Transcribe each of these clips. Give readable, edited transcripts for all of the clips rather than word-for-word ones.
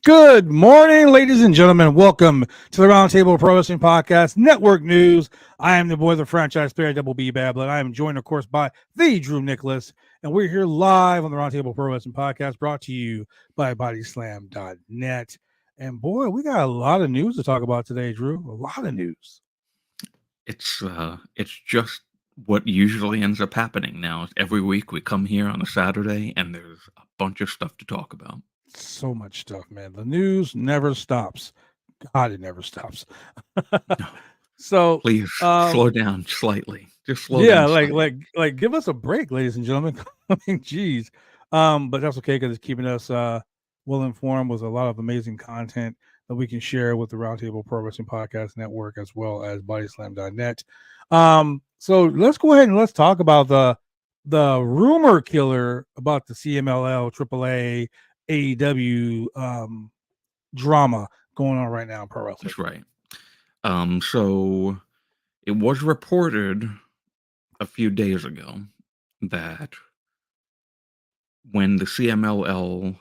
Good morning, ladies and gentlemen. Welcome to the Roundtable Pro Wrestling Podcast Network News. I am the boy, the franchise player, Double B Babbitt. I am joined, of course, by the Drew Nicholas, and we're here live on the Roundtable Pro Wrestling Podcast, brought to you by BodySlam.net. And boy, we got a lot of news to talk about today, Drew. A lot of news. It's just what usually ends up happening now. Every week we come here on a Saturday, and there's a bunch of stuff to talk about. So much stuff, man. The news never stops. God, it never stops. So please slow down slightly. Just slow yeah, down. like give us a break, ladies and gentlemen. I mean, geez. But that's okay because it's keeping us well informed with a lot of amazing content that we can share with the Roundtable Pro Wrestling Podcast Network as well as bodyslam.net. So let's go ahead and let's talk about the rumor killer about the CMLL, AAA, AEW drama going on right now in pro wrestling. That's right. So it was reported a few days ago that when the CMLL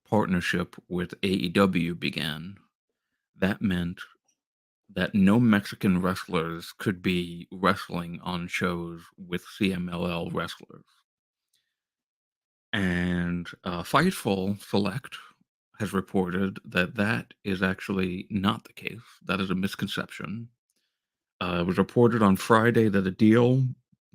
partnership with AEW began, that meant that no Mexican wrestlers could be wrestling on shows with CMLL wrestlers. And Fightful Select has reported that that is actually not the case. That is a misconception. It was reported on Friday that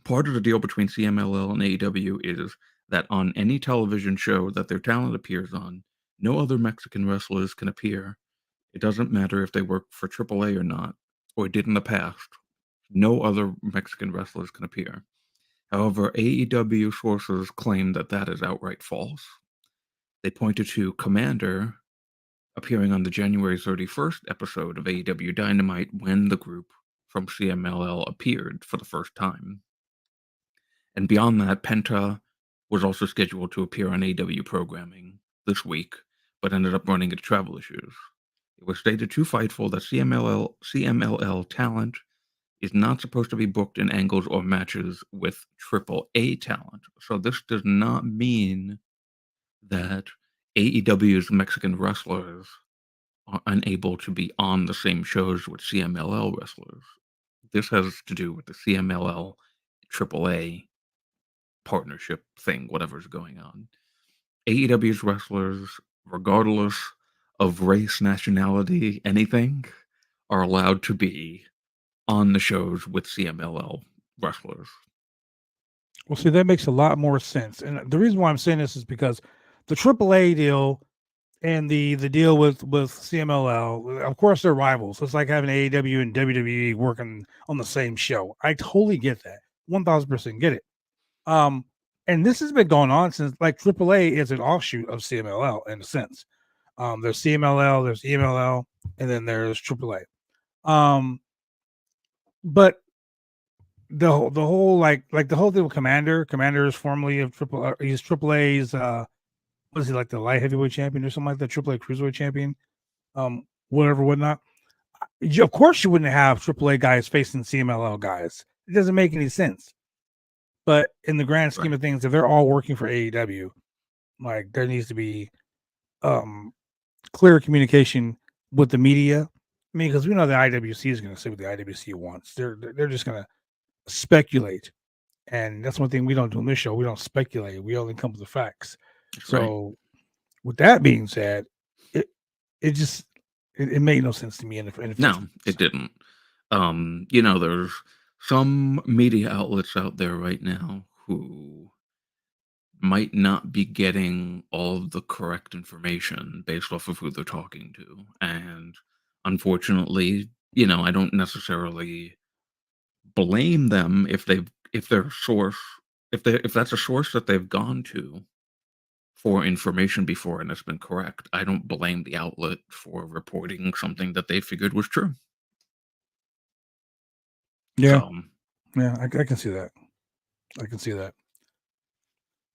part of the deal between CMLL and AEW is that on any television show that their talent appears on, no other Mexican wrestlers can appear. It doesn't matter if they work for AAA or not, or did in the past. No other Mexican wrestlers can appear. However, AEW sources claim that that is outright false. They pointed to Commander appearing on the January 31st episode of AEW Dynamite when the group from CMLL appeared for the first time. And beyond that, Penta was also scheduled to appear on AEW programming this week, but ended up running into travel issues. It was stated to Fightful that CMLL talent is not supposed to be booked in angles or matches with AAA talent. So this does not mean that AEW's Mexican wrestlers are unable to be on the same shows with CMLL wrestlers. This has to do with the CMLL AAA partnership thing, whatever's going on. AEW's wrestlers, regardless of race, nationality, anything, are allowed to be on the shows with CMLL wrestlers. Well, see, that makes a lot more sense. And the reason why I'm saying this is because the AAA deal and the deal with CMLL, of course, they're rivals. It's like having AEW and WWE working on the same show. I totally get that. 1000% get it. And this has been going on since, like, AAA is an offshoot of CMLL in a sense. There's CMLL, there's EMLL, and then there's AAA. But the whole like the whole thing with Commander is formerly of he's AAA's what is he, like the light heavyweight champion or something like that, AAA cruiserweight champion, whatnot. Of course you wouldn't have AAA guys facing CMLL guys. It doesn't make any sense. But in the grand scheme of things, if they're all working for AEW, like, there needs to be clear communication with the media. I mean, because we know the IWC is going to say what the IWC wants. They're just going to speculate, and that's one thing we don't do on this show. We don't speculate. We only come with the facts. So, with that being said, it made no sense to me. No, it didn't. There's some media outlets out there right now who might not be getting all of the correct information based off of who they're talking to, and unfortunately, I don't necessarily blame them if that's a source that they've gone to for information before and it's been correct. I don't blame the outlet for reporting something that they figured was true. Yeah. So, yeah, I can see that. I can see that.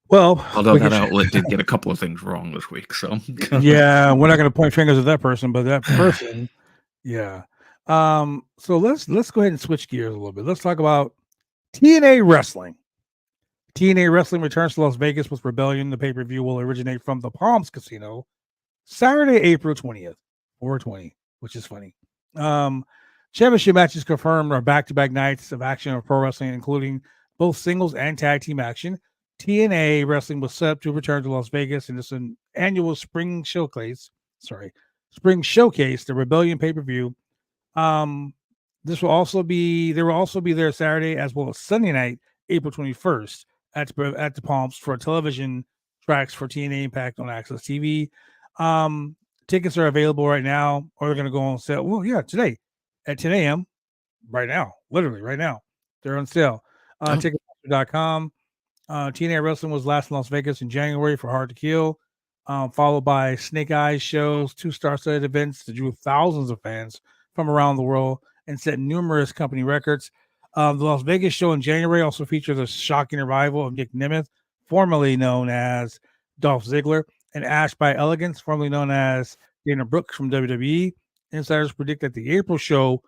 Well, although that outlet did get a couple of things wrong this week, so yeah, we're not going to point fingers at that person, but that person, yeah. So let's go ahead and switch gears a little bit. Let's talk about TNA Wrestling. TNA Wrestling returns to Las Vegas with Rebellion. The pay-per-view will originate from the Palms Casino Saturday, April 20th, 420, which is funny. Um, Championship matches confirmed are back-to-back nights of action of pro wrestling, including both singles and tag team action. TNA wrestling was set up to return to Las Vegas in this an annual spring showcase. Spring showcase, the Rebellion pay-per-view. Um, this will also be There will also be there Saturday as well as Sunday night, April 21st at the Palms for television tracks for TNA Impact on Access TV. Um, Tickets are available right now, or they're going to go on sale. Well, yeah, today at 10 a.m. right now, literally right now, they're on sale. Oh, Ticketmaster.com. TNA Wrestling was last in Las Vegas in January for Hard to Kill, followed by Snake Eyes shows, two star-studded events that drew thousands of fans from around the world and set numerous company records. The Las Vegas show in January also featured a shocking arrival of Nick Nemeth, formerly known as Dolph Ziggler, and Ash by Elegance, formerly known as Dana Brooks from WWE. Insiders predict that the April show,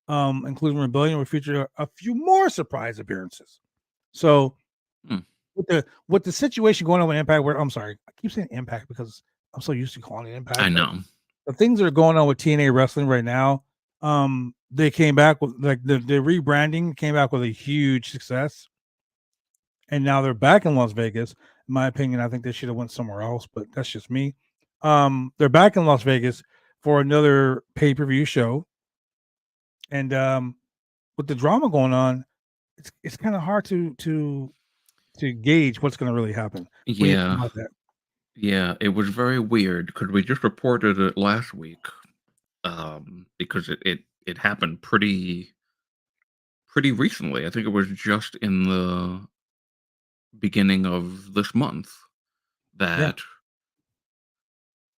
including Rebellion, will feature a few more surprise appearances. So hmm. with the situation going on with Impact, where I'm sorry, I keep saying Impact because I'm so used to calling it I Impact, but know. the things that are going on with TNA wrestling right now, they came back with like the rebranding came back with a huge success, and now they're back in Las Vegas. In my opinion, I think they should have went somewhere else, but that's just me. They're back in Las Vegas for another pay per view show, and with the drama going on, it's kind of hard to gauge what's going to really happen. What do you think Yeah, about that? yeah, it was very weird because we just reported it last week, because it happened pretty recently. I think it was just in the beginning of this month Yeah. that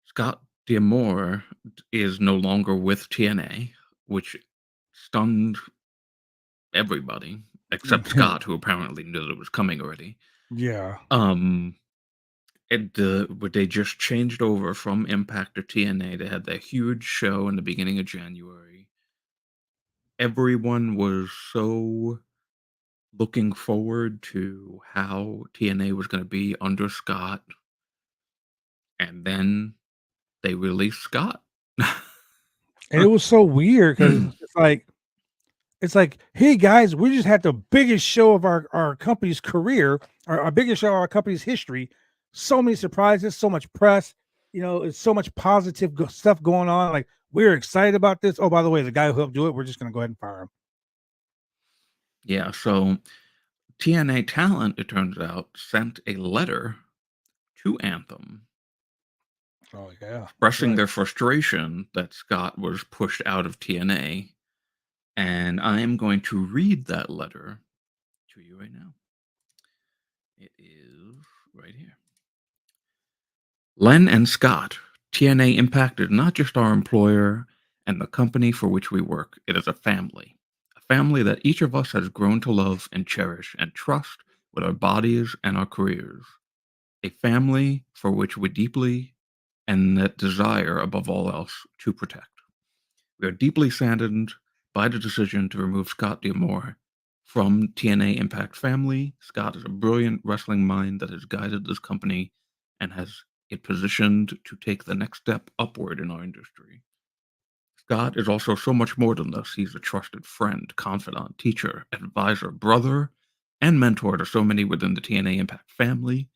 Scott D'Amore is no longer with TNA, which stunned everybody except Scott, who apparently knew that it was coming already. Yeah. Um, but they just changed over from Impact to TNA. They had that huge show in the beginning of January. Everyone was so looking forward to how TNA was going to be under Scott, and then they released Scott. And it was so weird because it's like, hey guys, we just had the biggest show of our company's career, our biggest show of our company's history. So many surprises, so much press, it's so much positive stuff going on. Like, we're excited about this. Oh, by the way, the guy who helped do it, we're just gonna go ahead and fire him. Yeah, so TNA Talent, it turns out, sent a letter to Anthem Oh yeah, that's expressing right. their frustration that Scott was pushed out of TNA. And I am going to read that letter to you right now. It is right here. Len and Scott, TNA Impact is not just our employer and the company for which we work. It is a family. A family that each of us has grown to love and cherish and trust with our bodies and our careers. A family for which we deeply and that desire above all else to protect. We are deeply saddened by the decision to remove Scott D'Amore from TNA Impact family. Scott is a brilliant wrestling mind that has guided this company and has it positioned to take the next step upward in our industry. Scott is also so much more than this. He's a trusted friend, confidant, teacher, advisor, brother, and mentor to so many within the TNA Impact family.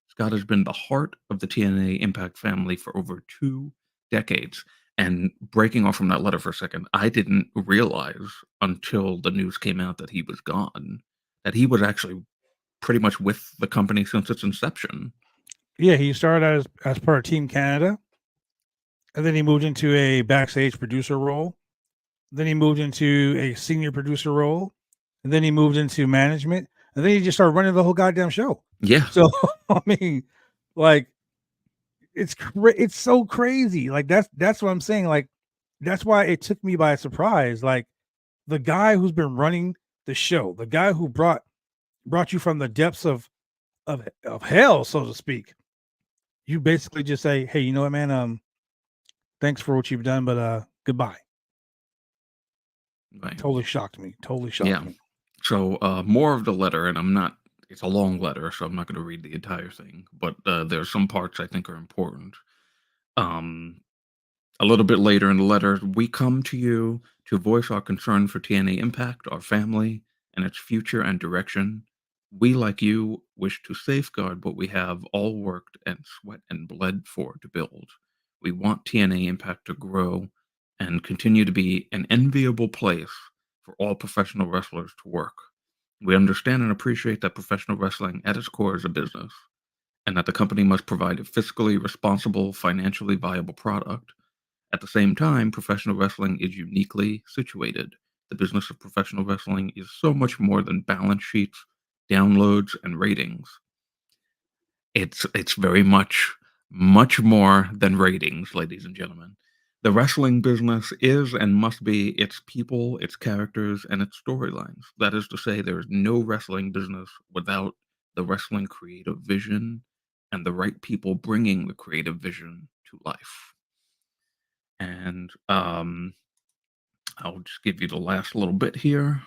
Scott has been the heart of the TNA Impact family for over 2 decades. And breaking off from that letter for a second, I didn't realize until the news came out that he was gone, that he was actually pretty much with the company since its inception. Yeah, he started as part of Team Canada, and then he moved into a backstage producer role. Then he moved into a senior producer role, and then he moved into management, and then he just started running the whole goddamn show. Yeah, So I mean, like, it's so crazy. Like, that's what I'm saying. Like, that's why it took me by surprise. Like, the guy who's been running the show, the guy who brought you from the depths of hell, so to speak. You basically just say, "Hey, you know what, man? Thanks for what you've done, but goodbye." right. Totally shocked me. Totally shocked Yeah. me. So more of the letter, and I'm not. It's a long letter, so I'm not going to read the entire thing. But there's some parts I think are important. Um, a little bit later in the letter, we come to you to voice our concern for TNA Impact, our family, and its future and direction. We, like you, wish to safeguard what we have all worked and sweat and bled for to build. We want TNA Impact to grow and continue to be an enviable place for all professional wrestlers to work. We understand and appreciate that professional wrestling at its core is a business, and that the company must provide a fiscally responsible, financially viable product. At the same time, professional wrestling is uniquely situated. The business of professional wrestling is so much more than balance sheets, downloads, and ratings. It's very much more than ratings, ladies and gentlemen. The wrestling business is and must be its people, its characters, and its storylines. That is to say, there is no wrestling business without the wrestling creative vision and the right people bringing the creative vision to life. And I'll just give you the last little bit here.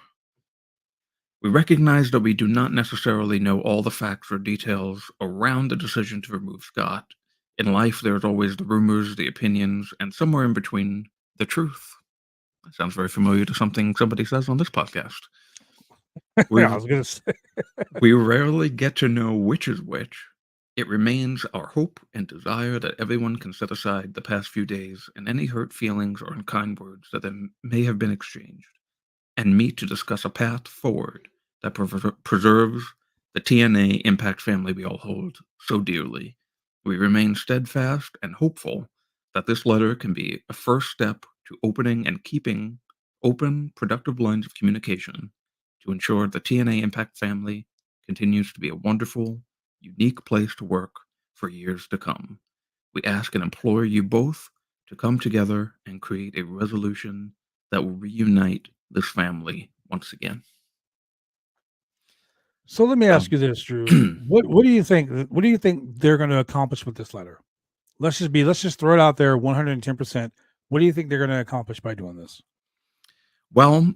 We recognize that we do not necessarily know all the facts or details around the decision to remove Scott. In life, there's always the rumors, the opinions, and somewhere in between, the truth. That sounds very familiar to something somebody says on this podcast. Yeah, I was gonna say. We rarely get to know which is which. It remains our hope and desire that everyone can set aside the past few days and any hurt feelings or unkind words that may have been exchanged, and meet to discuss a path forward that preserves the TNA Impact family we all hold so dearly. We remain steadfast and hopeful that this letter can be a first step to opening and keeping open, productive lines of communication to ensure the TNA Impact family continues to be a wonderful, unique place to work for years to come. We ask and implore you both to come together and create a resolution that will reunite this family once again. So let me ask Um, you this, Drew. What do you think? What do you think they're going to accomplish with this letter? Let's just throw it out there 110%. What do you think they're going to accomplish by doing this? well,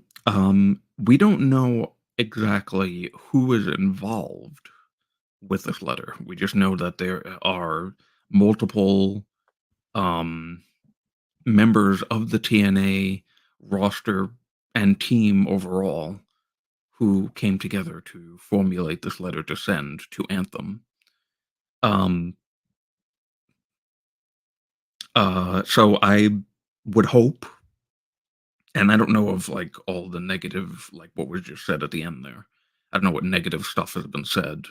we don't know exactly who is involved with this letter. We just know that there are multiple um, members of the TNA roster and team overall who came together to formulate this letter to send to Anthem. Um, so I would hope, and I don't know of like all the negative, like what was just said at the end there. I don't know what negative stuff has been said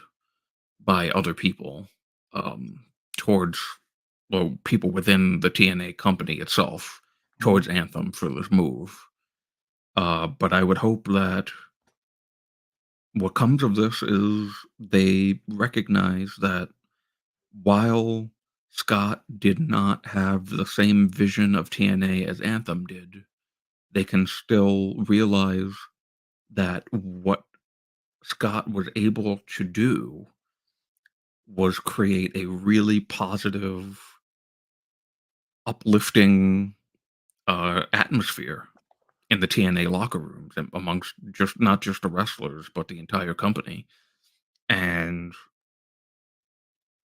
by other people um, towards, well, people within the TNA company itself Mhm. towards Anthem for this move. But I would hope that what comes of this is they recognize that while Scott did not have the same vision of TNA as Anthem did, they can still realize that what Scott was able to do was create a really positive, uplifting atmosphere in the TNA locker rooms and amongst just not just the wrestlers, but the entire company. And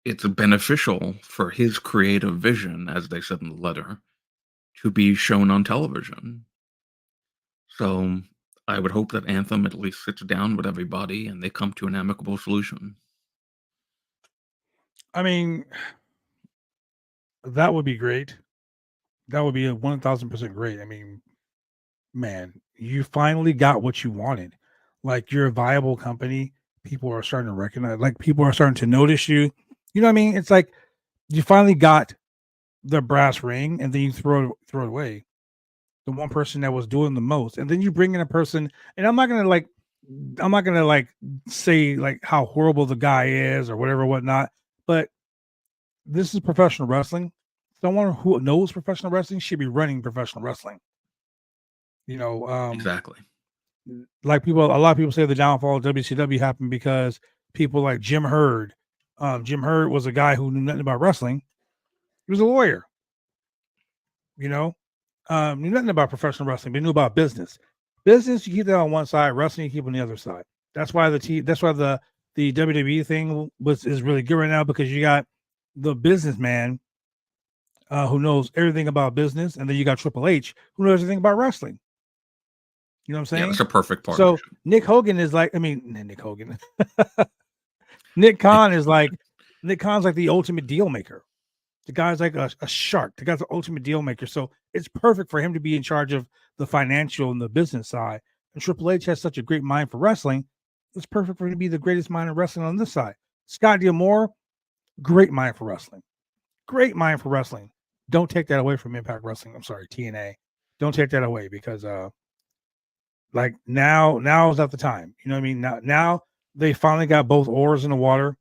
it's beneficial for his creative vision, as they said in the letter, to be shown on television. So I would hope that Anthem at least sits down with everybody and they come to an amicable solution. I mean, that would be great. That would be a 1000% great. I mean, man, you finally got what you wanted. Like you're a viable company. People are starting to recognize, like people are starting to notice you. You know what I mean? It's like you finally got the brass ring and then you throw it away. The one person that was doing the most. And then you bring in a person, and I'm not gonna like say like how horrible the guy is or whatever, whatnot. But this is professional wrestling. Someone who knows professional wrestling should be running professional wrestling. You know, Exactly. like people, a lot of people say the downfall of WCW happened because people like Jim Hurd. Jim Hurd was a guy who knew nothing about wrestling. He was a lawyer, you know, knew nothing about professional wrestling, but he knew about business. Business, you keep that on one side, wrestling, you keep on the other side. That's why the WWE thing is really good right now because you got the businessman who knows everything about business, and then you got Triple H, who knows everything about wrestling. You know what I'm Yeah, saying? that's a perfect So partnership. Nick Hogan is like, I mean, Nick Hogan, Nick Khan is like, Nick Khan's like the ultimate deal maker. The guy's like a shark. The guy's the ultimate deal maker. So it's perfect for him to be in charge of the financial and the business side. And Triple H has such a great mind for wrestling. It's perfect for him to be the greatest mind in wrestling on this side. Scott D'Amore, great mind for wrestling. Great mind for wrestling. Don't take that away from Impact Wrestling. I'm sorry, TNA. Don't take that away because like now is not the time. You know what I mean? Now they finally got both oars in the water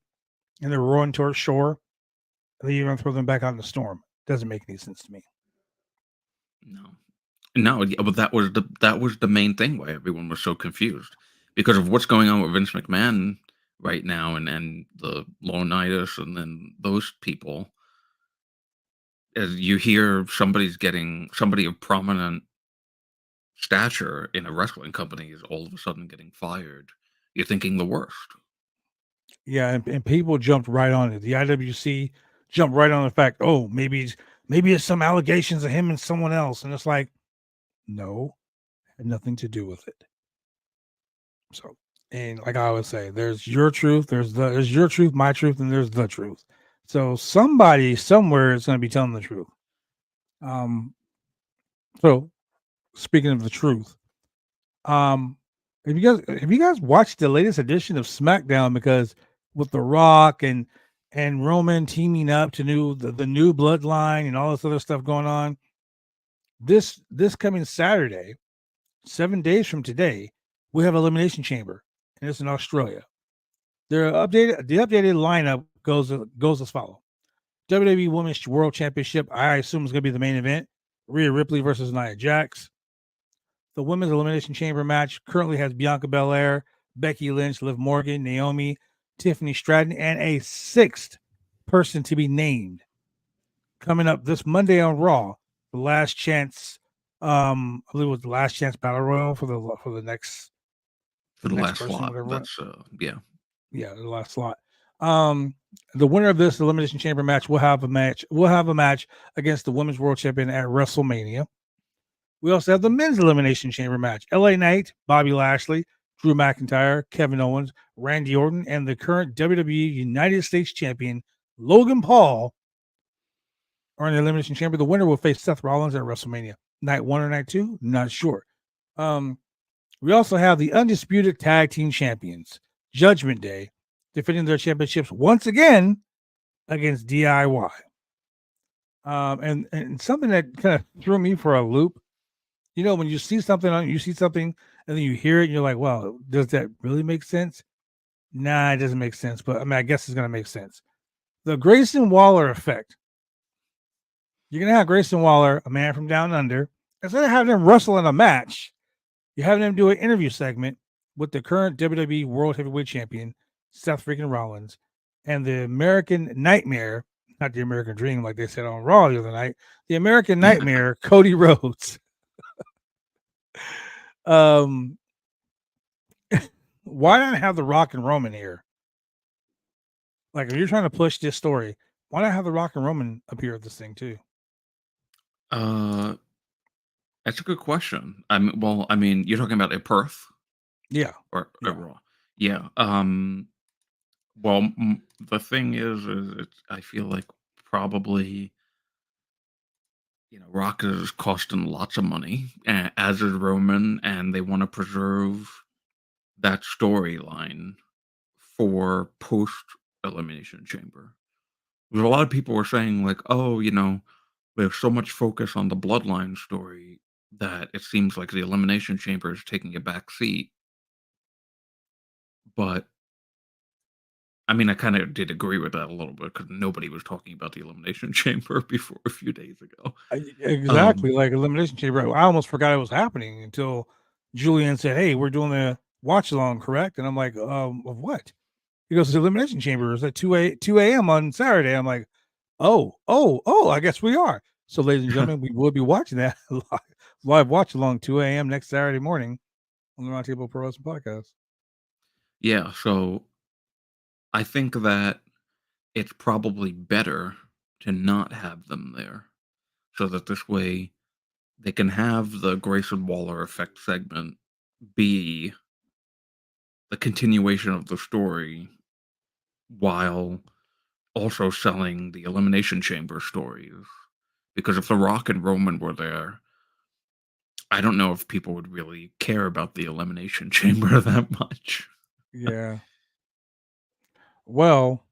and they're rowing towards shore. And then you're gonna throw them back out in the storm. Doesn't make any sense to me. No. No, yeah, but that was the main thing why everyone was so confused because of what's going on with Vince McMahon right now, and the Laurinaitis, and then those people. As you hear somebody of prominent stature in a wrestling company is all of a sudden getting fired, you're thinking the worst. Yeah, and people jumped right on it. The IWC jumped right on the fact, oh, maybe it's some allegations of him and someone else. And it's like, no, had nothing to do with it. So, and like I always say, there's your truth, there's your truth, my truth, and there's the truth. So somebody somewhere is going to be telling the truth. Um, so speaking of the truth, um, have you guys watched the latest edition of SmackDown? Because with The Rock and Roman teaming up to the new bloodline and all this other stuff going on, this coming Saturday, 7 days from today, we have Elimination Chamber, and it's in Australia. The updated lineup goes as follows: WWE Women's World Championship, I assume is going to be the main event. Rhea Ripley versus Nia Jax. The Women's Elimination Chamber match currently has Bianca Belair, Becky Lynch, Liv Morgan, Naomi, Tiffany Stratton, and a sixth person to be named coming up this Monday on Raw. The Last Chance, I believe it was the Last Chance Battle Royal for For the the next last person, slot, whatever. that's yeah. Yeah, the last slot. Um, the winner of this Elimination Chamber match will have a match. Will have a match against the Women's World Champion at WrestleMania. We also have the Men's Elimination Chamber match. LA Knight, Bobby Lashley, Drew McIntyre, Kevin Owens, Randy Orton, and the current WWE United States Champion Logan Paul are in the Elimination Chamber. The winner will face Seth Rollins at WrestleMania. Night 1 or night 2? Not sure. Um, we also have the undisputed tag team champions, Judgment Day, defending their championships once again against DIY. And something that kind of threw me for a loop. You know, when you see something, and then you hear it, and you're like, "Well, does that really make sense?" Nah, it doesn't make sense. But I mean, I guess it's gonna make sense. The Grayson Waller effect. You're gonna have Grayson Waller, a man from down under, instead of having him wrestle in a match, you're having him do an interview segment with the current WWE World Heavyweight Champion, Seth freaking Rollins, and the American Nightmare, not the American Dream, like they said on Raw the other night, the American Nightmare, Cody Rhodes. Um, why not have the Rock and Roman here? Like, if you're trying to push this story, why not have the Rock and Roman appear at this thing too? Uh, that's a good question. I mean, you're talking about a Perth Yeah, or a yeah, Raw? Yeah. Well, the thing is I feel like probably Rock is costing lots of money, as is Roman, and they want to preserve that storyline for post Elimination Chamber. There's a lot of people were saying like, oh, there's so much focus on the bloodline story that it seems like the Elimination Chamber is taking a back seat. But I mean, I kind of did agree with that a little bit because nobody was talking about the Elimination Chamber before a few days ago. exactly. Um, Like Elimination Chamber. I almost forgot it was happening until Julian said, "Hey, we're doing the watch along, correct?" And I'm like, of what?" He goes, "The Elimination Chamber is at 2 a.m. on Saturday." I'm like, oh, I guess we are. So, ladies and gentlemen, we will be watching that live watch along 2 a.m. next Saturday morning on the Roundtable Pro Wrestling Podcast. yeah, so I think that it's probably better to not have them there. so that this way they can have the Grayson Waller effect segment be the continuation of the story while also selling the Elimination Chamber stories. Because if The Rock and Roman were there, I don't know if people would really care about the Elimination Chamber that much. Yeah. Well,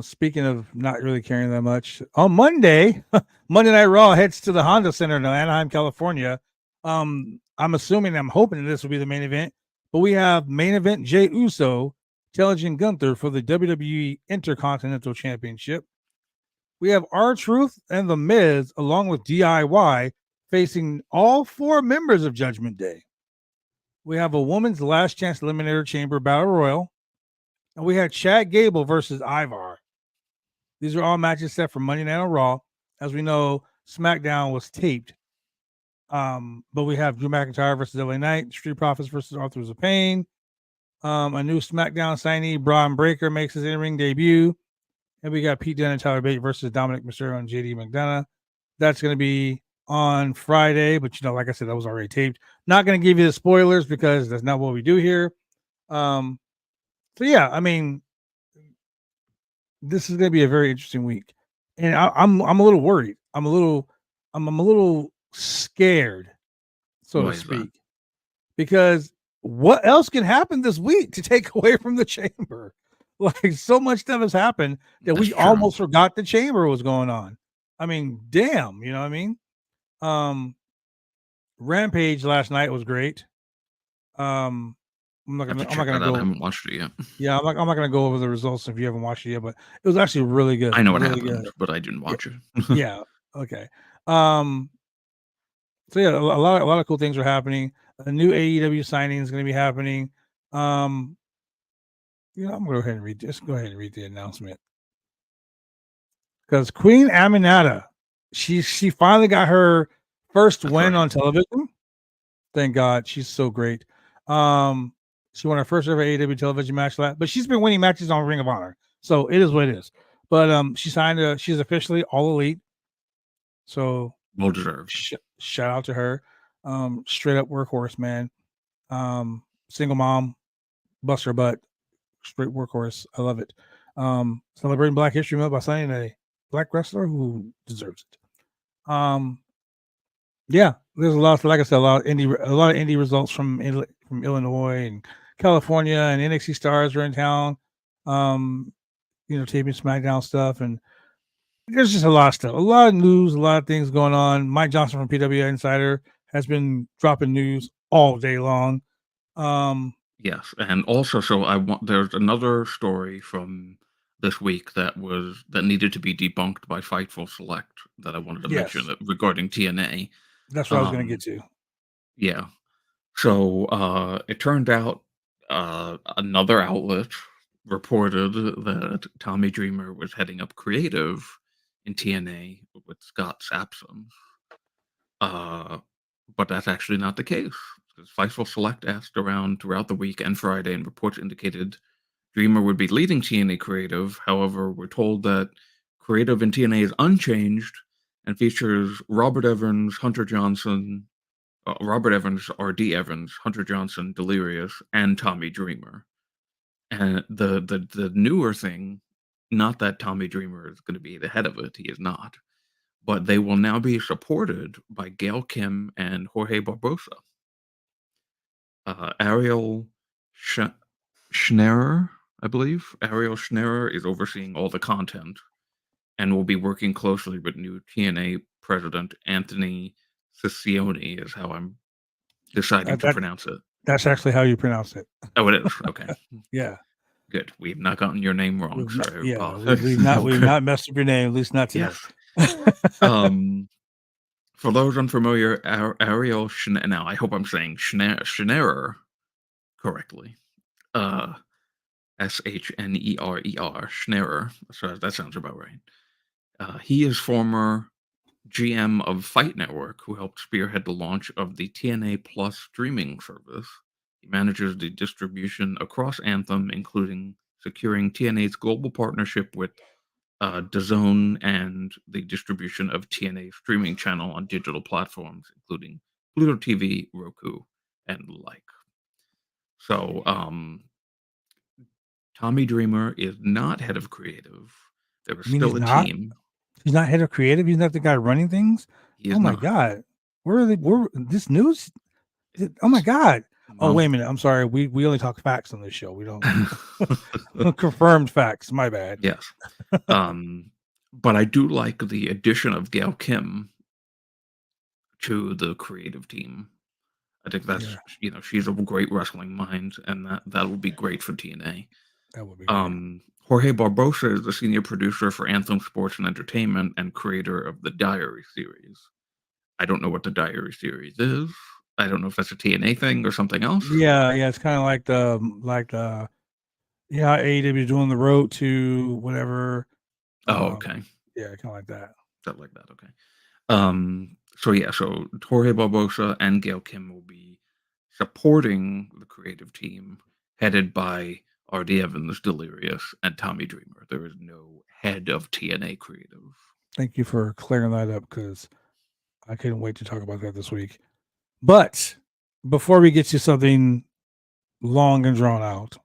speaking of not really caring that much, on Monday, Monday Night Raw heads to the Honda Center in Anaheim, California. I'm assuming, I'm hoping that this will be the main event, but we have main event Jey Uso challenging Gunther for the WWE Intercontinental Championship. We have R-Truth and The Miz, along with DIY, facing all four members of Judgment Day. We have a woman's last chance eliminator chamber battle royal, and we had Chad Gable versus Ivar. These are all matches set for Monday Night on Raw. As we know, SmackDown was taped. But we have Drew McIntyre versus LA Knight, Street Profits versus Authors of Pain. A new SmackDown signee, Braun Breaker, makes his in-ring debut. And we got Pete Dunne and Tyler Bate versus Dominic Mysterio and JD McDonough. That's going to be on Friday, but like I said, that was already taped. Not going to give you the spoilers because that's not what we do here. So yeah, I mean, this is going to be a very interesting week, and I'm a little worried. I'm a little scared, so Why to is that? speak, because what else can happen this week to take away from the chamber? Like, so much stuff has happened that That's we true. almost forgot the chamber was going on. I mean, damn, you know what I mean? Rampage last night was great. Um, I'm not I have to not check gonna that out. I go. haven't watched it yet. Yeah, I'm not gonna go over the results if you haven't watched it yet, but it was actually really good, I know what really happened, good. but I didn't Yeah, watch it. yeah, okay. Um, so yeah, a lot of cool things are happening. A new AEW signing is going to be happening. I'm gonna go ahead and read. Just go ahead and read the announcement because Queen Aminata, she finally got her first That's win right. on television. Thank God, she's so great. She won her first ever AEW television match, but she's been winning matches on Ring of Honor, so it is what it is. But she signed. She's officially All Elite, so Well deserved. shout out to her. Straight up workhorse, man. Single mom, bust her butt, straight workhorse. I love it. Celebrating Black History Month by signing a black wrestler who deserves it. Yeah, there's a lot. Like I said, a lot of indie results from Illinois and California, and NXT stars are in town. Taping SmackDown stuff, and there's just a lot of stuff, a lot of news, a lot of things going on. Mike Johnson from PW Insider has been dropping news all day long. Yes, and also, so there's another story from this week that needed to be debunked by Fightful Select that I wanted to mention Yes, regarding TNA. that's what I was going to get Um, to. yeah. So it turned out another outlet reported that Tommy Dreamer was heading up creative in TNA with Scott Sapson. But that's actually not the case. Because Fightful Select asked around throughout the week and Friday, and reports indicated Dreamer would be leading TNA creative. However, we're told that creative in TNA is unchanged and features Robert Evans, R.D. Evans, Hunter Johnson, Delirious, and Tommy Dreamer. And the newer thing, not that Tommy Dreamer is going to be the head of it, he is not, but they will now be supported by Gail Kim and Jorge Barbosa. Ariel Schnerer, I believe. Ariel Schnerer is overseeing all the content and will be working closely with new TNA president Anthony Ciccione, is how I'm deciding to That pronounce it. that's actually how you pronounce it. Oh, it is. Okay. Yeah, Good. We've not gotten your name wrong, so I we've apologize. not messed up your name, at least not tonight. Yes. Um, for those unfamiliar, Ariel now I hope I'm saying Schnerer correctly. Schnerer, Schnerer. So that sounds about right. He is former GM of Fight Network, who helped spearhead the launch of the TNA Plus streaming service. He manages the distribution across Anthem, including securing TNA's global partnership with DAZN, and the distribution of TNA streaming channel on digital platforms, including Pluto TV, Roku, and like. So, Tommy Dreamer is not head of creative. There is I mean, he's still a not. team. He's not head of creative. He's not the guy running things. He Oh is my not. god, where are they? Where this news? Oh my god. Oh Well, wait a minute. I'm sorry. We only talk facts on this show. We don't confirmed facts. My bad. yes. But I do like the addition of Gail Kim to the creative team. I think that's, Yeah, she's a great wrestling mind, and that will be great for TNA. that would be great. Jorge Barbosa is the senior producer for Anthem Sports and Entertainment and creator of the Diary series. I don't know what the Diary series is. I don't know if that's a TNA thing or something else. Yeah, it's kind of like the AEW is doing the road to whatever. Oh, okay. Yeah, kind of like that. Something like that. Okay. So Jorge Barbosa and Gail Kim will be supporting the creative team headed by R.D. Evans, Delirious, and Tommy Dreamer. There is no head of TNA creative. Thank you for clearing that up because I couldn't wait to talk about that this week. But before we get to something long and drawn out,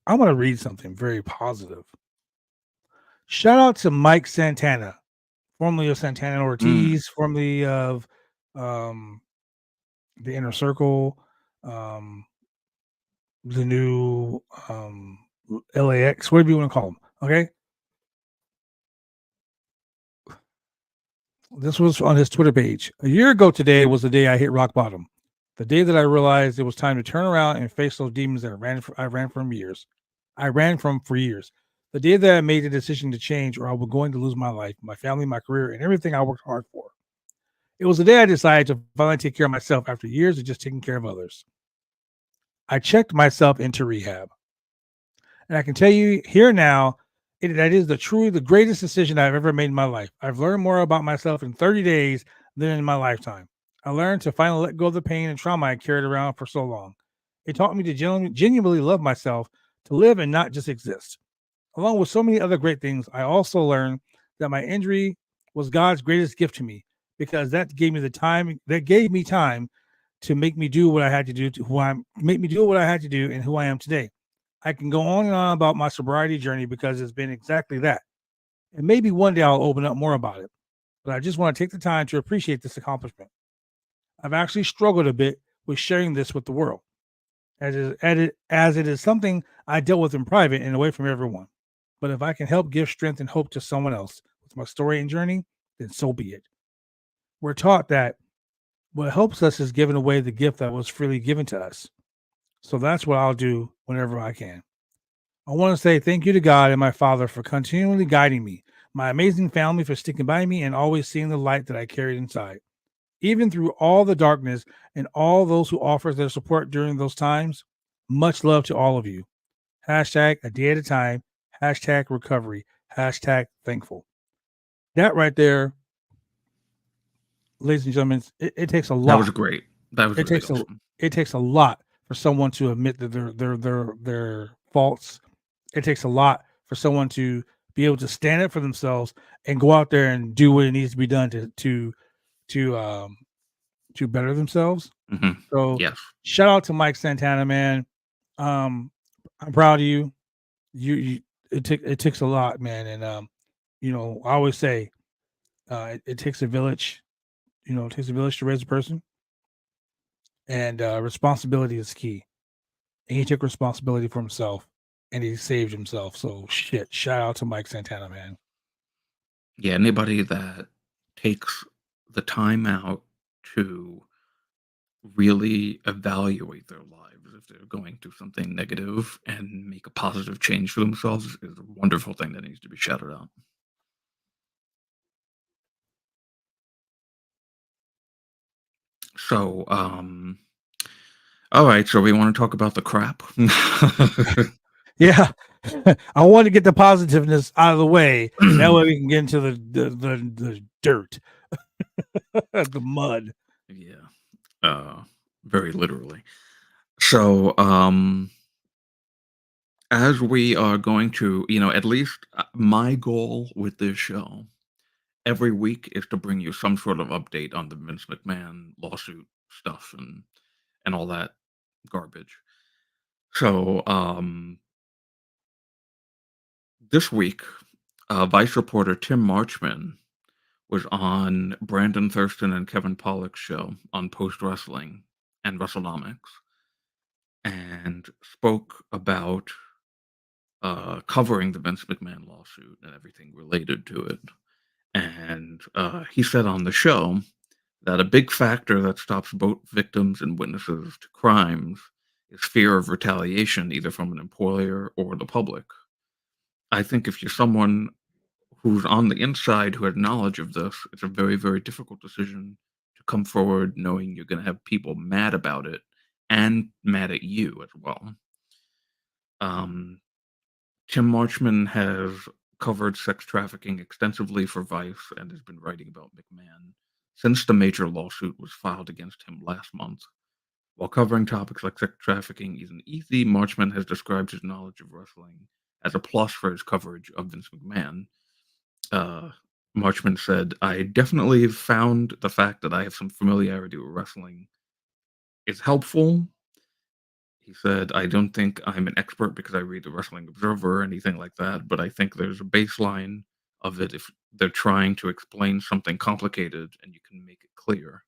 I want to read something very positive. Shout out to Mike Santana, formerly of Santana Ortiz, formerly of the Inner Circle, the new LAX, whatever you want to call them. Okay. This was on his Twitter page. A year ago today was the day I hit rock bottom. The day that I realized it was time to turn around and face those demons that I ran from years. I ran from for years. The day that I made the decision to change, or I was going to lose my life, my family, my career, and everything I worked hard for. It was the day I decided to finally take care of myself after years of just taking care of others. I checked myself into rehab. And I can tell you here now, that is truly the greatest decision I've ever made in my life. I've learned more about myself in 30 days than in my lifetime. I learned to finally let go of the pain and trauma I carried around for so long. It taught me to genuinely love myself, to live and not just exist. Along with so many other great things, I also learned that my injury was God's greatest gift to me because that gave me time to make me do what I had to do make me do what I had to do and who I am today. I can go on and on about my sobriety journey because it's been exactly that. And maybe one day I'll open up more about it. But I just want to take the time to appreciate this accomplishment. I've actually struggled a bit with sharing this with the world, as it is something I dealt with in private and away from everyone. But if I can help give strength and hope to someone else with my story and journey, then so be it. We're taught that what helps us is giving away the gift that was freely given to us. So that's what I'll do whenever I can. I want to say thank you to God and my Father for continually guiding me, my amazing family for sticking by me and always seeing the light that I carried inside. Even through all the darkness and all those who offered their support during those times, much love to all of you. Hashtag a day at a time. Hashtag recovery. Hashtag thankful. That right there, ladies and gentlemen, it takes a lot. That was great. That was It really takes awesome. It takes a lot for someone to admit that their faults. It takes a lot for someone to be able to stand up for themselves and go out there and do what it needs to be done to better themselves. Mm-hmm. So yes, shout out to Mike Santana, man. I'm proud of you. It takes a lot, man. And I always say it takes a village. It takes a village to raise a person, and responsibility is key. And he took responsibility for himself, and he saved himself. So shit, shout out to Mike Santana, man. Yeah, anybody that takes the time out to really evaluate their lives if they're going through something negative and make a positive change for themselves is a wonderful thing that needs to be shouted out. So, all right. So we want to talk about the crap. Yeah, I want to get the positiveness out of the way. That way we can get into the dirt, the mud. Yeah, very literally. So, as we are going to, at least my goal with this show every week is to bring you some sort of update on the Vince McMahon lawsuit stuff and all that garbage. So this week, Vice reporter Tim Marchman was on Brandon Thurston and Kevin Pollak's show on Post Wrestling and WrestleNomics and spoke about covering the Vince McMahon lawsuit and everything related to it. And he said on the show that a big factor that stops both victims and witnesses to crimes is fear of retaliation, either from an employer or the public. I think if you're someone who's on the inside who has knowledge of this, it's a very, very difficult decision to come forward knowing you're going to have people mad about it and mad at you as well. Um, Tim Marchman has covered sex trafficking extensively for Vice and has been writing about McMahon since the major lawsuit was filed against him last month. While covering topics like sex trafficking isn't easy, Marchman has described his knowledge of wrestling as a plus for his coverage of Vince McMahon. Uh, Marchman said, I definitely found the fact that I have some familiarity with wrestling is helpful. He said, I don't think I'm an expert because I read the Wrestling Observer or anything like that, but I think there's a baseline of it if they're trying to explain something complicated and you can make it clear.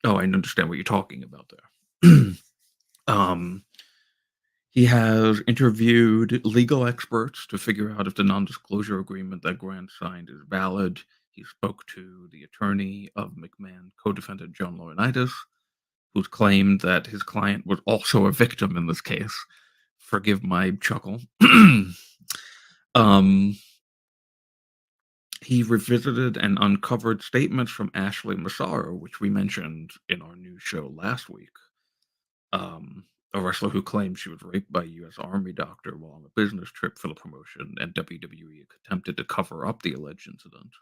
Oh, I understand what you're talking about there. um, he has interviewed legal experts to figure out if the non-disclosure agreement that Grant signed is valid. He spoke to the attorney of McMahon co-defendant John Laurinaitis, who's claimed that his client was also a victim in this case. Forgive my chuckle. um, he revisited and uncovered statements from Ashley Massaro, which we mentioned in our news show last week. A wrestler who claimed she was raped by a U.S. Army doctor while on a business trip for the promotion, and WWE attempted to cover up the alleged incident.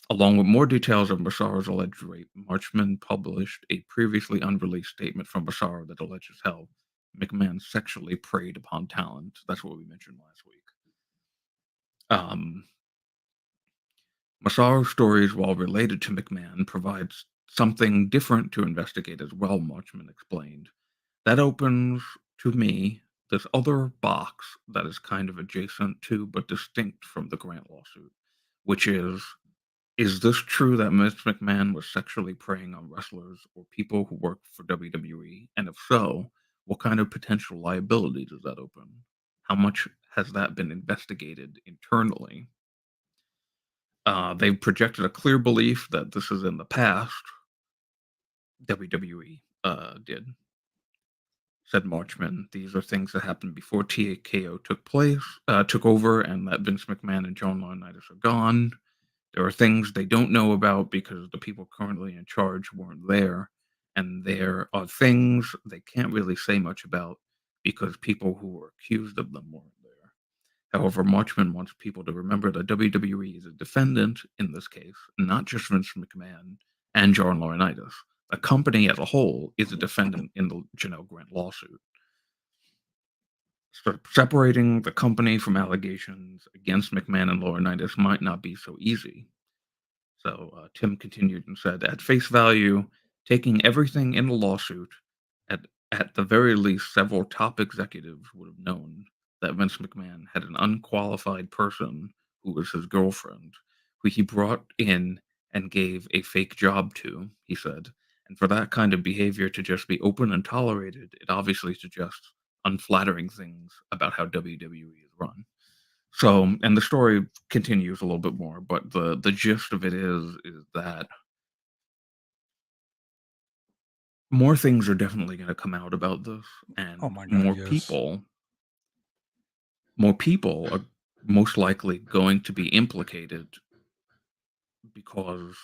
Along with more details of Massaro's alleged rape, Marchman published a previously unreleased statement from Massaro that alleges how McMahon sexually preyed upon talent. That's what we mentioned last week. Massaro's stories, while related to McMahon, provides something different to investigate as well, Marchman explained. That opens, to me, this other box that is kind of adjacent to but distinct from the Grant lawsuit, which is this true that Vince McMahon was sexually preying on wrestlers or people who work for WWE? And if so, what kind of potential liability does that open? How much has that been investigated internally? They've projected a clear belief that this is in the past. WWE did, said Marchman. These are things that happened before TKO took over, and that Vince McMahon and John Laurinaitis are gone. There are things they don't know about because the people currently in charge weren't there, and there are things they can't really say much about because people who were accused of them weren't there. However, Marchman wants people to remember that WWE is a defendant in this case, not just Vince McMahon and John Laurinaitis. The company as a whole is a defendant in the Janelle Grant lawsuit. So separating the company from allegations against McMahon and Laurinaitis might not be so easy. So Tim continued and said, at face value, taking everything in the lawsuit, at the very least, several top executives would have known that Vince McMahon had an unqualified person who was his girlfriend, who he brought in and gave a fake job to, he said. And for that kind of behavior to just be open and tolerated, it obviously suggests unflattering things about how WWE is run. So, and the story continues a little bit more, but the gist of it is that more things are definitely going to come out about this, Oh and my God, yes. more people are most likely going to be implicated because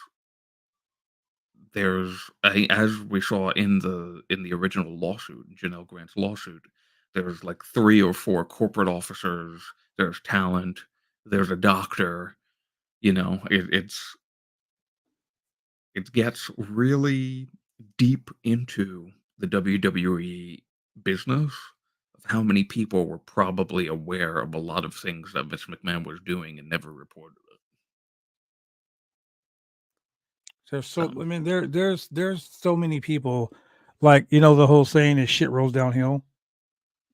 as we saw in the original lawsuit, Janelle Grant's lawsuit, there's like 3 or 4 corporate officers, there's talent, there's a doctor, it gets really deep into the WWE business of how many people were probably aware of a lot of things that Vince McMahon was doing and never reported it. There's so I mean there's so many people, like, you know, the whole saying is shit rolls downhill.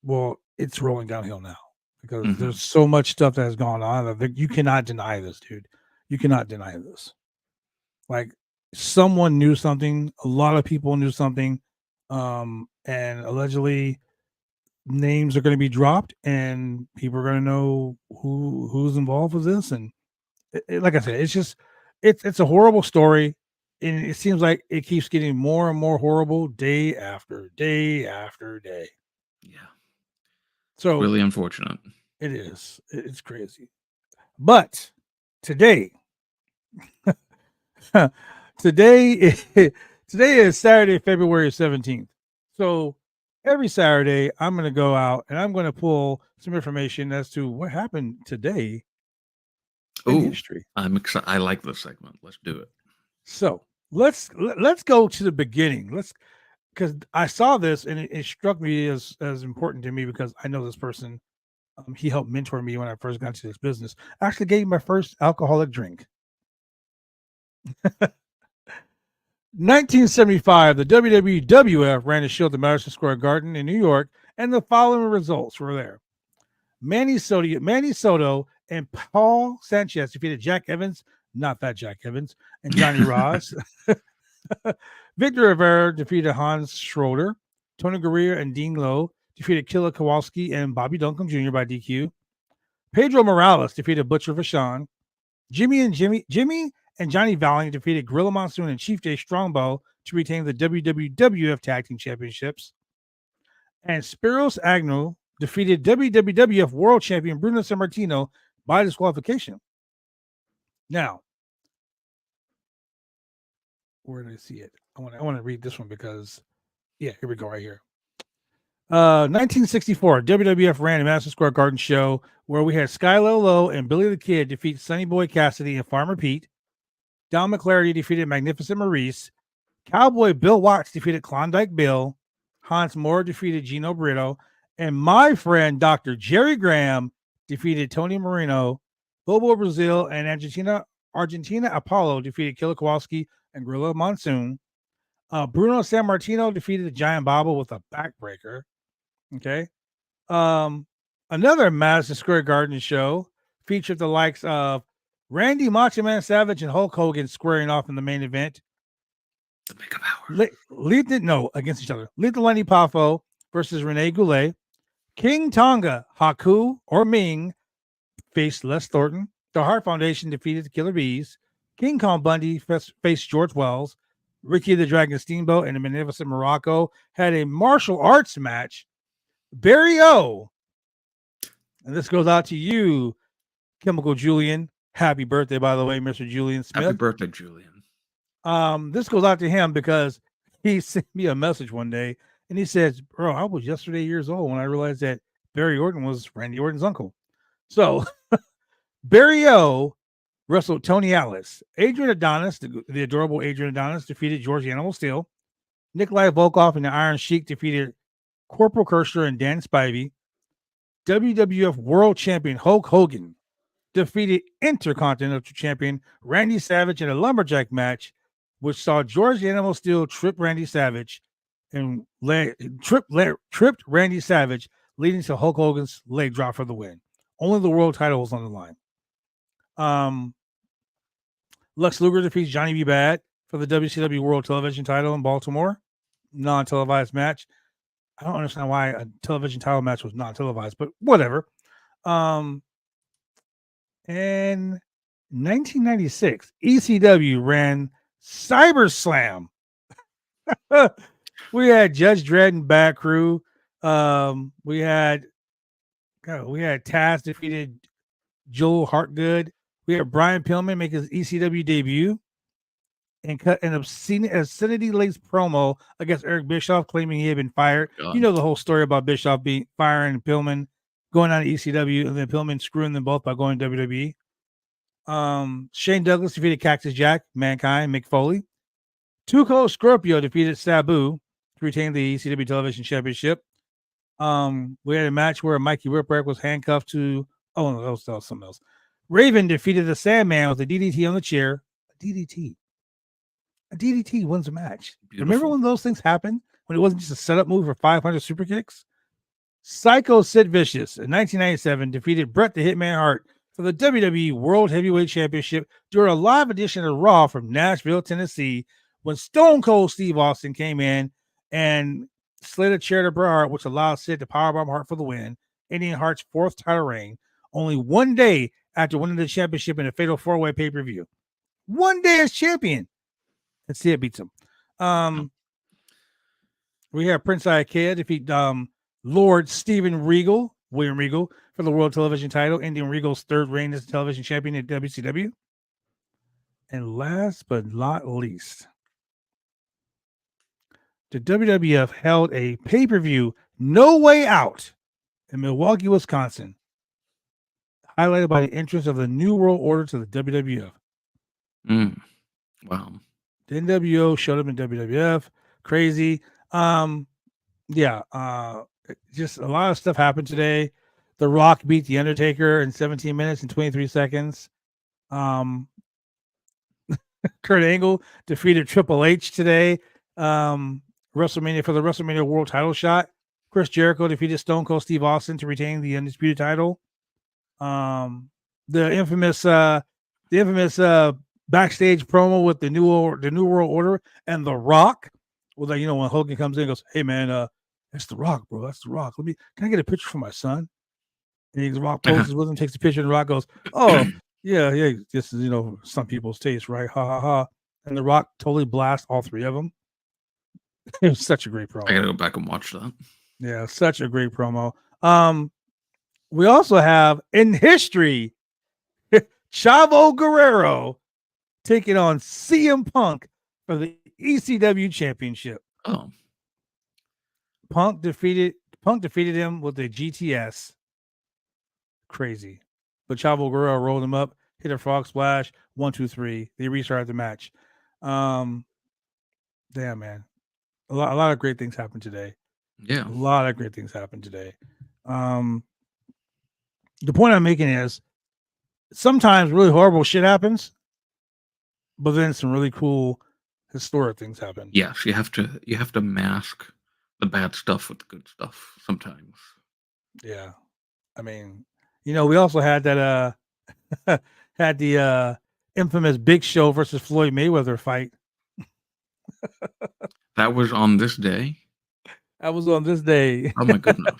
Well, it's rolling downhill now because Mhm. there's so much stuff that has gone on that you cannot deny this, dude. You cannot deny this. Like, someone knew something, a lot of people knew something, and allegedly names are going to be dropped, and people are going to know who's involved with this. And like I said, it's just it's a horrible story, and it seems like it keeps getting more and more horrible day after day after day. Yeah. So Really unfortunate. it is. It's crazy. But today, today, today is Saturday, February 17th. So every Saturday, I'm going to go out and I'm going to pull some information as to what happened today in Oh, history. I'm excited. I like this segment. Let's do it. So let's go to the beginning. Let's because I saw this and it struck me as important to me because I know this person. He helped mentor me when I first got into this business. I actually gave me my first alcoholic drink. 1975, the WWF ran a show at the Madison Square Garden in New York, and the following results were there. Manny Soto and Paul Sanchez defeated Jack Evans, not that Jack Evans, and Johnny Ross. Victor Rivera defeated Hans Schroeder. Tony Gurria and Dean Lowe defeated Killer Kowalski and Bobby Duncombe Jr. by DQ. Pedro Morales defeated Butcher Vachon. Jimmy and Johnny Valiant defeated Gorilla Monsoon and Chief Jay Strongbow to retain the WWF Tag Team Championships. And Spiros Agnew defeated WWF World Champion Bruno Sammartino by disqualification. Now, where did I see it? I want to read this one because, yeah, here we go right here. 1964, WWF ran a Madison Square Garden show where we had Skylo Low and Billy the Kid defeat Sonny Boy Cassidy and Farmer Pete. Don McClarty defeated Magnificent Maurice. Cowboy Bill Watts defeated Klondike Bill. Hans Moore defeated Gino Brito. And my friend Dr. Jerry Graham defeated Tony Marino. Bobo Brazil and Argentina Apollo defeated Killer Kowalski and Gorilla Monsoon. Bruno Sammartino defeated the Giant Baba with a backbreaker. Okay. Another Madison Square Garden show featured the likes of Randy Macho Man Savage and Hulk Hogan squaring off in the main event. The Mega Power. Against each other. Lethal Lenny Poffo versus Rene Goulet. King Tonga, Haku, or Ming faced Les Thornton. The Hart Foundation defeated the Killer Bees. King Kong Bundy faced George Wells. Ricky the Dragon Steamboat and the Magnificent Morocco had a martial arts match. Barry O, and this goes out to you, Chemical Julian. Happy birthday, by the way, Mr. Julian Smith. Happy birthday, Julian. This goes out to him because he sent me a message one day and he says, "Bro, I was yesterday years old when I realized that Barry Orton was Randy Orton's uncle." So Barry O wrestled Tony Atlas. Adrian Adonis, the adorable Adrian Adonis, defeated George Animal Steel. Nikolai Volkov and the Iron Sheik defeated Corporal Kirschner and Dan Spivey. WWF World Champion Hulk Hogan defeated Intercontinental Champion Randy Savage in a lumberjack match, which saw George Animal Steel trip Randy Savage and tripped Randy Savage, leading to Hulk Hogan's leg drop for the win. Only the world title was on the line. Lex Luger defeats Johnny B. Bad for the WCW World Television title in Baltimore. Non-televised match. I don't understand why a television title match was not televised, but whatever. In 1996, ECW ran Cyber Slam. We had Judge Dredd and Bad Crew. We had Taz defeated Joel Hartgood. We had Brian Pillman make his ECW debut and cut an obscenity-laced promo against Eric Bischoff, claiming he had been fired. God. You know the whole story about Bischoff being firing Pillman, going on to ECW, and then Pillman screwing them both by going to WWE. Shane Douglas defeated Cactus Jack, Mankind, Mick Foley. Tuco Scorpio defeated Sabu to retain the ECW Television Championship. We had a match where Mikey Whipwreck was handcuffed to. Oh no, that was something else. Raven defeated the Sandman with a DDT on the chair. A DDT. A DDT wins a match. Remember Beautiful. when those things happened? When it wasn't just a setup move for 500 super kicks? Psycho Sid Vicious in 1997 defeated Bret the Hitman Hart for the WWE World Heavyweight Championship during a live edition of Raw from Nashville, Tennessee, when Stone Cold Steve Austin came in and slid a chair to Bret Hart, which allowed Sid to powerbomb Hart for the win, ending Hart's fourth title reign, only one day after winning the championship in a Fatal 4-Way pay-per-view. One day as champion. And Sid beats him. We have Prince Ikea defeat Lord Steven Regal, William Regal, for the World Television title, ending Regal's third reign as television champion at WCW. And last but not least, the WWF held a pay-per-view No Way Out in Milwaukee, Wisconsin, highlighted by the entrance of the New World Order to the WWF. Wow. The NWO showed up in WWF. Crazy. Just a lot of stuff happened today. The Rock beat The Undertaker in 17 minutes and 23 seconds. Kurt Angle defeated Triple H today. WrestleMania for the WrestleMania World Title shot. Chris Jericho defeated Stone Cold Steve Austin to retain the undisputed title. The infamous backstage promo with the New World Order and The Rock. Well, like, when Hogan comes in and goes, "Hey man, that's The Rock, bro. That's The Rock. Can I get a picture for my son?" And The Rock poses with him, takes a picture, and The Rock goes, "Oh, yeah, this is, some people's taste, right? Ha ha ha." And The Rock totally blasts all three of them. It was such a great promo. I gotta go back and watch that. Yeah, such a great promo. We also have in history Chavo Guerrero taking on CM Punk for the ECW Championship. Oh. Punk defeated him with the GTS. Crazy. But Chavo Guerrero rolled him up, hit a frog splash, 1, 2, 3. They restarted the match. Damn, man. A lot of great things happened today. Yeah. A lot of great things happened today. The point I'm making is sometimes really horrible shit happens, but then some really cool historic things happen. Yes, you have to mask the bad stuff with the good stuff sometimes. Yeah. I mean, we also had that had the infamous Big Show versus Floyd Mayweather fight. That was on this day? That was on this day. Oh my goodness.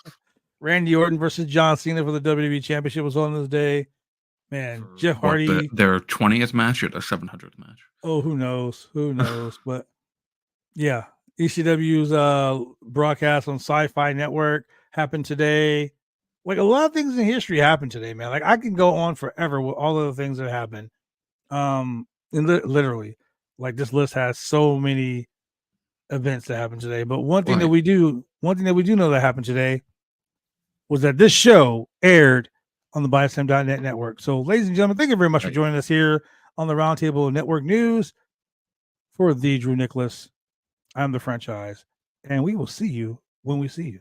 Randy Orton versus John Cena for the WWE Championship was on this day. Man, for Jeff Hardy. Their 20th match or their 700th match? Oh, who knows? But yeah, ECW's broadcast on Sci-Fi Network happened today. Like, a lot of things in history happened today, man. Like, I can go on forever with all of the things that happened. And literally, like, this list has so many events that happened today. But one thing that we do know that happened today was that this show aired on the BuySM.net network. So, ladies and gentlemen, thank you very much for joining us here on the Roundtable Network News. For the Drew Nicholas, I'm the franchise, and we will see you when we see you.